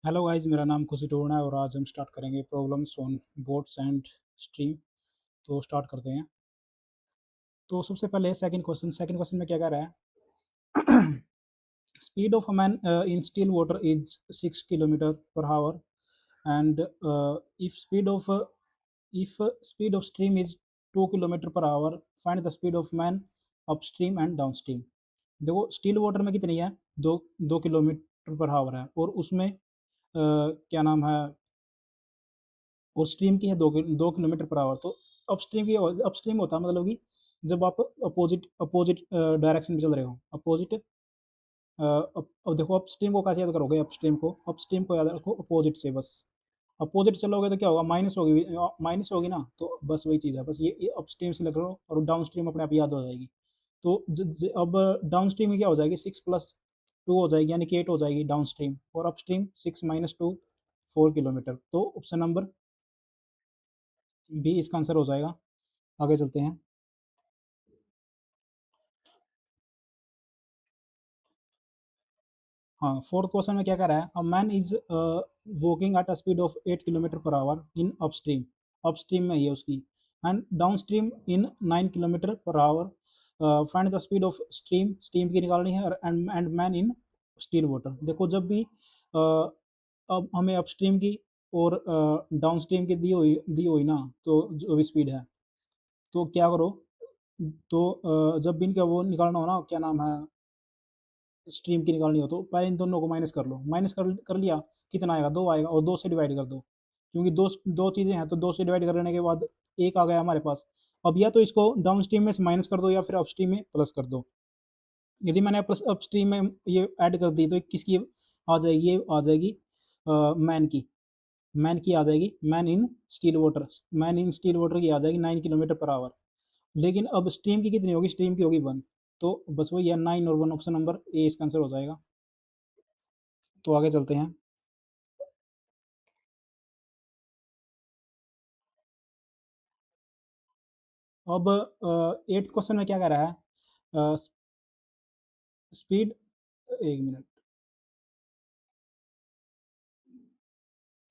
Hello guys, मेरा नाम खुशी टोना है और आज हम स्टार्ट करेंगे problems on boats and stream. तो स्टार्ट करते हैं। तो सबसे पहले सेकंड क्वेश्चन में क्या कह रहा है? Speed of a man in still water is 6 kilometre per our and if speed of if speed of stream is 2 kilometre per hour, find the speed of man up stream and down stream. देखो, still water में कितनी है? दो 2 kilometre per our है, और उसमें क्या नाम है, और स्ट्रीम की है 2 किलोमीटर पर आवर। तो अपस्ट्रीम की अपस्ट्रीम होता है मतलब कि जब आप अपोजिट अपोजिट डायरेक्शन में चल रहे हो, अपोजिट। अब देखो, अपस्ट्रीम को कैसे याद करोगे? अपस्ट्रीम को याद रखो अपोजिट से, बस अपोजिट चलोगे तो क्या होगा? माइनस होगी ना, तो बस वही चीज़ है। बस ये अपस्ट्रीम से लग रहा हो और डाउन स्ट्रीम अपने आप याद हो जाएगी। तो अब डाउन स्ट्रीम में क्या हो जाएगी? 6+2 हो जाएगी, यानी कि 8 हो जाएगी डाउन स्ट्रीम, और अपस्ट्रीम 6 - 2 4 किलोमीटर। तो ऑप्शन नंबर बी इसका आंसर हो जाएगा। आगे चलते हैं। हाँ, फोर्थ क्वेश्चन में क्या कह रहा है? A man is walking at a speed of 8 kilometre per hour in upstream. Upstream में ये उसकी, and down stream in 9 kilometre per hour. Find the speed of stream. Stream की निकालनी है, and man in still water. देखो, जब भी अब हमें अपस्ट्रीम की और डाउन स्ट्रीम की दी हुई ना, तो जो भी स्पीड है, तो क्या करो? तो जब भी इनका वो निकालना हो ना, क्या नाम है, स्ट्रीम की निकालनी हो, तो पहले इन दोनों को माइनस कर लो। माइनस कर लिया, कितना आएगा? 2 आएगा, और 2 से डिवाइड कर दो, क्योंकि दो दो चीज़ें हैं, तो 2 से डिवाइड करने के बाद 1 आ गया हमारे पास। अब या तो इसको डाउन स्ट्रीम में से माइनस कर दो, या फिर अपस्ट्रीम में प्लस कर दो। यदि मैंने प्लस अपस्ट्रीम में ये ऐड कर दी, तो किसकी आ जाएगी? ये आ जाएगी मैन की। मैन की आ जाएगी, मैन इन स्टील वाटर की आ जाएगी 9 किलोमीटर पर आवर। लेकिन अब स्ट्रीम की कितनी होगी? स्ट्रीम की होगी 1। तो बस वही है, 9 और 1, ऑप्शन नंबर ए इसका आंसर हो जाएगा। तो आगे चलते हैं। अब 8th क्वेश्चन में क्या कह रहा है? Speed, 1 minute.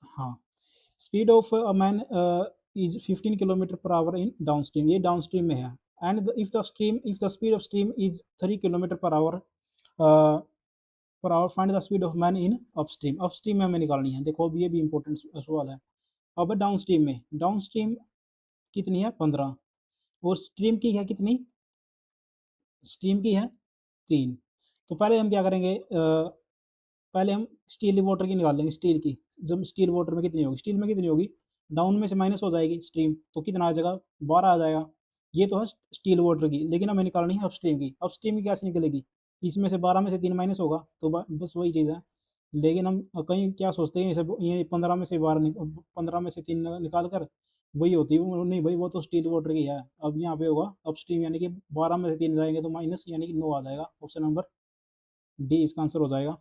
हाँ, speed of a man is 15 kilometre per hour in down stream. ये डाउन स्ट्रीम में है। And if the speed of stream is 3 kilometre per hour, find the speed of man in upstream. Upstream में हमें निकालनी है। देखो, अब ये भी इंपॉर्टेंट सवाल है। अब डाउन स्ट्रीम कितनी है? 15, और स्ट्रीम की है कितनी? स्ट्रीम की है 3। तो पहले हम क्या करेंगे? पहले हम स्टील वाटर की निकाल लेंगे, स्टील की। जब स्टील वाटर में कितनी होगी? स्टील में कितनी होगी? डाउन में से माइनस हो जाएगी स्ट्रीम, तो कितना आ जाएगा? 12 आ जाएगा। ये तो है स्टील वाटर की, लेकिन हमें निकालनी है अपस्ट्रीम की। अपस्ट्रीम की कैसे निकलेगी? इसमें से 12 में से 3 माइनस होगा, तो बस वही चीज़ है। लेकिन हम कहीं क्या सोचते हैं, ये 15 में से 15 में से 3 निकाल कर वही होती है नहीं भाई, वो तो स्टील वाटर की है। अब यहाँ पे होगा अपस्ट्रीम, यानी कि 12 में से 3 जाएंगे तो माइनस, यानी कि 9 आ जाएगा। ऑप्शन नंबर डी इसका आंसर हो जाएगा।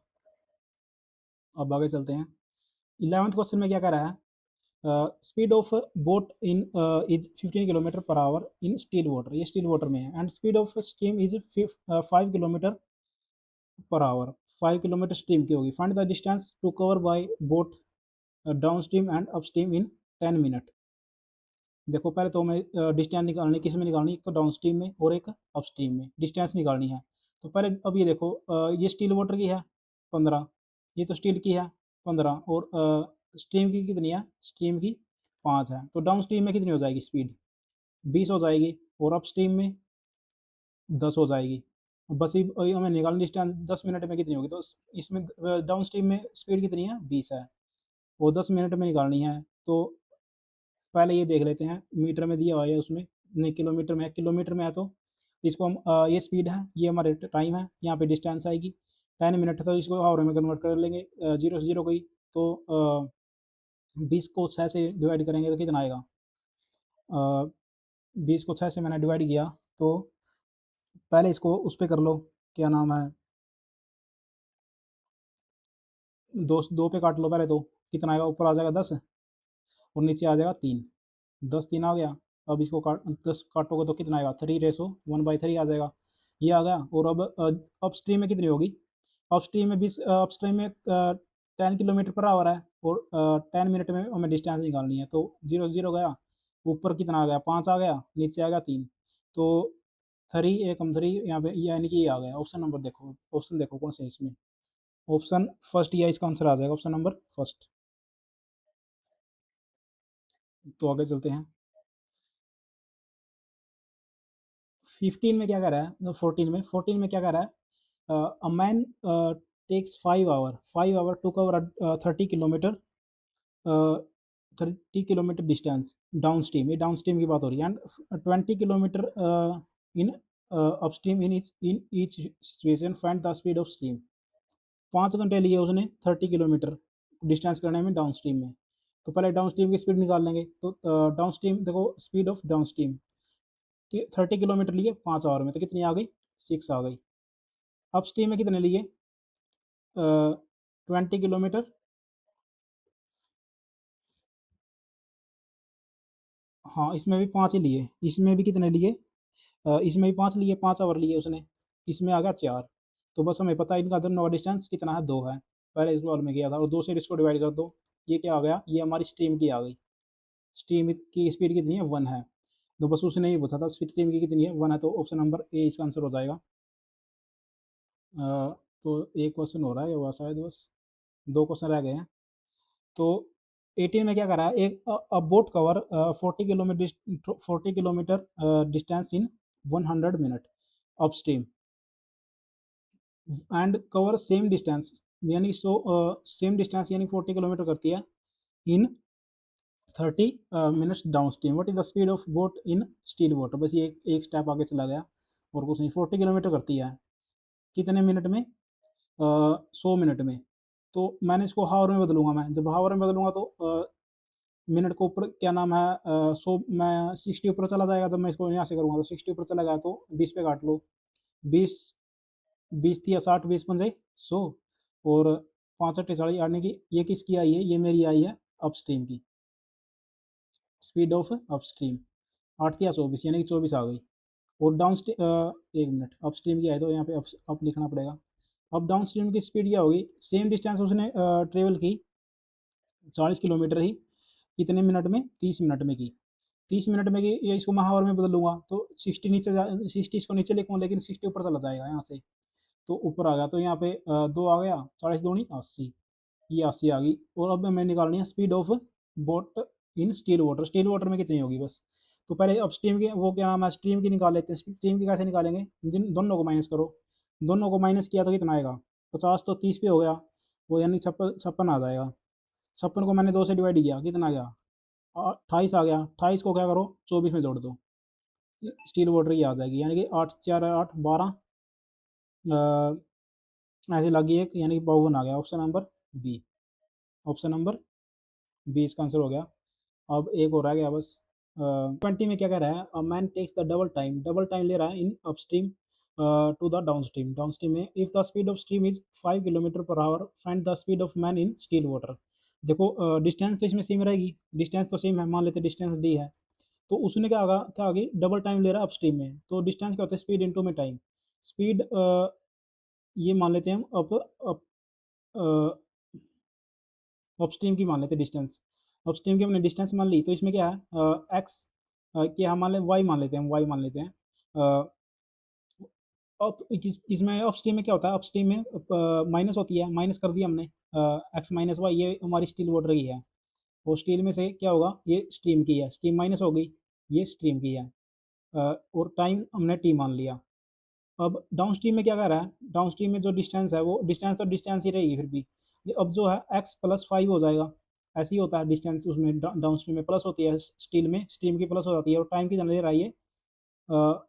अब आगे चलते हैं। 11th क्वेश्चन में क्या कह रहा है? Speed of boat in is 15 kilometre per hour in still water. ये स्टील वाटर में है। And speed of stream is 5 kilometre per hour. 5 kilometre stream की होगी। Find the distance to cover by boat down stream and up stream in 10 minute. देखो, पहले तो हमें distance निकालनी, किस में निकालनी? एक तो डाउन स्ट्रीम में और एक अप स्ट्रीम में डिस्टेंस निकालनी है। तो पहले अब ये देखो, ये स्टील वाटर की है 15, ये तो स्टील की है 15, और स्ट्रीम की कितनी है? स्ट्रीम की 5 है। तो डाउन स्ट्रीम में कितनी हो जाएगी स्पीड? 20 हो जाएगी, और अप स्ट्रीम में 10 हो जाएगी। बस ही हमें निकालनी डिस्टेंस 10 मिनट में कितनी होगी। तो इसमें डाउन स्ट्रीम में स्पीड कितनी है? 20 है, और 10 मिनट में निकालनी है। तो पहले ये देख लेते हैं, मीटर में दिया हुआ है उसमें, नहीं किलोमीटर में है। तो इसको हम ये स्पीड है, ये हमारे टाइम है, यहाँ पे डिस्टेंस आएगी 10 मिनट है, तो इसको आवर में कन्वर्ट कर लेंगे। जीरो से जीरो गई, तो 20 को 6 से डिवाइड करेंगे तो कितना आएगा? 20 को 6 से मैंने डिवाइड किया, तो पहले इसको उस पर कर लो, क्या नाम है, दो दो पे काट लो पहले, तो कितना आएगा? ऊपर आ जाएगा 10, और नीचे आ जाएगा 3। 10 3 आ गया। अब इसको 10 काटोगे तो कितना आएगा? 3/1/3 आ जाएगा। ये आ गया। और अब अपस्ट्रीम में कितनी होगी? अपस्ट्रीम में 20, अपस्ट्रीम में 10 किलोमीटर पर आवर है और 10 मिनट में हमें डिस्टेंस निकालनी है। तो 0 0 गया, ऊपर कितना आ गया 5 आ गया, नीचे आ गया 3। तो 3 एकम 3 यहाँ पे यानी कि ये आ गया। ऑप्शन नंबर देखो, ऑप्शन देखो कौन सा है इसमें। ऑप्शन फर्स्ट या इसका आंसर आ जाएगा, ऑप्शन नंबर फर्स्ट। तो आगे चलते हैं। 15 में क्या कह रहा है, 14 में क्या कह रहा है, a man takes 5 hour to cover 30 kilometre 30 kilometre distance down stream, ये डाउन स्ट्रीम की बात हो रही है, and 20 kilometre in upstream in each situation find the speed of stream. 5 घंटे लिए उसने 30 किलोमीटर डिस्टेंस करने में डाउन स्ट्रीम में। तो पहले डाउन स्ट्रीम की स्पीड निकाल लेंगे। तो डाउन स्ट्रीम देखो, speed of down stream 30 kilometre लिए 5 आवर में, तो कितनी आ गई 6 आ गई। अप स्ट्रीम में कितने लिए 20 किलोमीटर, हाँ इसमें भी 5 ही लिए, इसमें भी कितने लिए इसमें भी 5 लिए, 5 आवर लिए उसने, इसमें आ गया 4। तो बस हमें पता है इनका दोनों का डिस्टेंस कितना है, 2 है, पहले इस बार में किया था, और 2 से इसको डिवाइड कर दो, ये क्या आ गया, ये हमारी स्ट्रीम की आ गई। स्ट्रीम की स्पीड कितनी है 1 है। तो बस उसने ही पूछा था स्ट्रीम की कितनी है 1 है, तो ऑप्शन नंबर ए इसका आंसर हो जाएगा। तो एक क्वेश्चन हो रहा है, हुआ शायद बस 2 क्वेश्चन रह गए हैं। तो 18 में क्या कर रहा है, एक boat cover 40 kilometre distance in 100 minute upstream and cover same distance, यानी सेम डिस्टेंस यानी 40 किलोमीटर करती है इन 30 minutes down stream. What is the speed of boat in still water. बस ये एक स्टेप आगे चला गया और कुछ नहीं। 40 किलोमीटर करती है कितने मिनट में, 100 मिनट में। तो मैंने इसको हावर में बदलूंगा, मैं जब हावर में बदलूंगा तो मिनट को ऊपर क्या नाम है 100 मैं 60 ऊपर चला जाएगा। जब मैं इसको यहाँ से करूँगा तो 60 ऊपर चला गया, तो 20 पे काट लो, 20 20 थी या 60, 20 पंजे 100 और 5 अट्ठे 40, यानी कि ये किसकी आई है, ये मेरी आई है अपस्ट्रीम की, स्पीड ऑफ अपस्ट्रीम। 8 थी या 24, यानी कि 24 आ गई। और डाउन एक मिनट, अपस्ट्रीम की आई तो यहाँ पे अप लिखना पड़ेगा। अब डाउन स्ट्रीम की स्पीड क्या होगी, सेम डिस्टेंस उसने ट्रेवल की 40 किलोमीटर ही कितने मिनट में, 30 मिनट में की। 30 मिनट में की, ये इसको मैं हावर में बदलूंगा तो 60 नीचे 60 इसको नीचे लिखूँ, लेकिन 60 ऊपर चला जाएगा यहाँ से, तो ऊपर आ गया। तो यहाँ पे 2 आ गया, 40 दूनी 80, ये 80 आ गई। और अब मैं निकालनी है speed of boat in still water. Steel water में कितनी होगी बस। तो पहले अब स्ट्रीम की वो क्या नाम है, स्ट्रीम की निकाल लेते हैं। स्ट्रीम की कैसे निकालेंगे, दोनों को माइनस करो, दोनों को माइनस किया तो कितना आएगा 50, तो 30 पे हो गया वो, यानी 56 आ जाएगा। 56 को मैंने 2 से डिवाइड किया, कितना आ गया 28 आ गया। 28 को क्या करो 24 में जोड़ दो, स्टील वाटर की आ जाएगी, यानी कि 8 4 8 12 ऐसे लगी एक, यानी कि 52 आ गया। Option number B, option number B इसका आंसर हो गया। अब एक और रह गया बस। 20 में क्या कह रहा है, a man takes the double time ले रहा है in upstream to the downstream. Downstream में if the speed of stream is 5 kilometre per hour find the speed of man in still water. देखो डिस्टेंस तो इसमें सेम रहेगी, distance तो same है, मान लेते डिस्टेंस डी है। तो उसने क्या आगे डबल टाइम ले रहा है अपस्ट्रीम में, तो डिस्टेंस क्या होता है स्पीड इनटू में टाइम। स्पीड ये मान लेते हैं हम अप अपस्ट्रीम की मान लेते हैं डिस्टेंस। अपस्ट्रीम की हमने डिस्टेंस मान ली, तो इसमें क्या है एक्स क्या हम मान ले वाई मान लेते हैं, वाई मान लेते हैं। अब इसमें अपस्ट्रीम में क्या होता है, अपस्ट्रीम में माइनस होती है, माइनस कर दिया हमने एक्स माइनस वाई, ये हमारी स्टील वाटर की है। और स्टील में से क्या होगा, ये स्ट्रीम की है, स्ट्रीम माइनस हो गई, ये स्ट्रीम की है। और टाइम हमने टी मान लिया। अब डाउन स्ट्रीम में क्या कर रहा है, डाउन स्ट्रीम में जो डिस्टेंस है वो डिस्टेंस तो डिस्टेंस ही रहेगी फिर भी। अब जो है एक्स प्लस 5 हो जाएगा, ऐसे ही होता है डिस्टेंस उसमें, डाउन स्ट्रीम में प्लस होती है, स्टील में स्ट्रीम की प्लस हो जाती है। और टाइम की ले रहा है,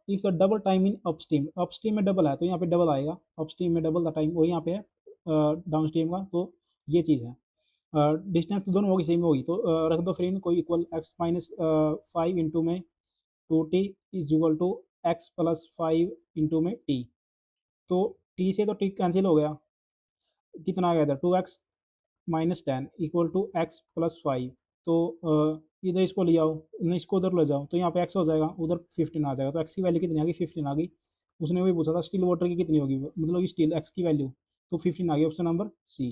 if the double time in upstream, upstream में डबल है तो यहाँ पे डबल आएगा, अपस्ट्रीम में डबल द टाइम वो यहाँ पे है डाउन स्ट्रीम का। तो ये चीज़ है, डिस्टेंस तो दोनों होगी सेम होगी, तो रख दो फ्रेंड कोई इक्वल एक्स माइनस 5 इंटू में 2t is equal to x plus 5 into में टी। तो टी से तो टी कैंसिल हो गया, कितना आ गया था 2x minus 10 equal to x plus 5। तो इधर इसको ले आओ, नहीं इसको उधर ले जाओ, तो यहाँ पे x हो जाएगा, उधर 15 आ जाएगा। तो x की वैल्यू कितनी आ गई 15 आ गई। उसने वही पूछा था स्टील वाटर की कितनी होगी, मतलब कि स्टील x की वैल्यू, तो 15 आ गई, ऑप्शन नंबर सी।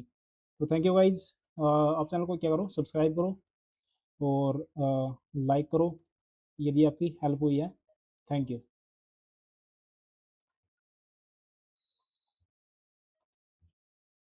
तो थैंक यू गाइज, आप चैनल को क्या करो, सब्सक्राइब करो और लाइक करो यदि आपकी हेल्प हुई है। Thank you.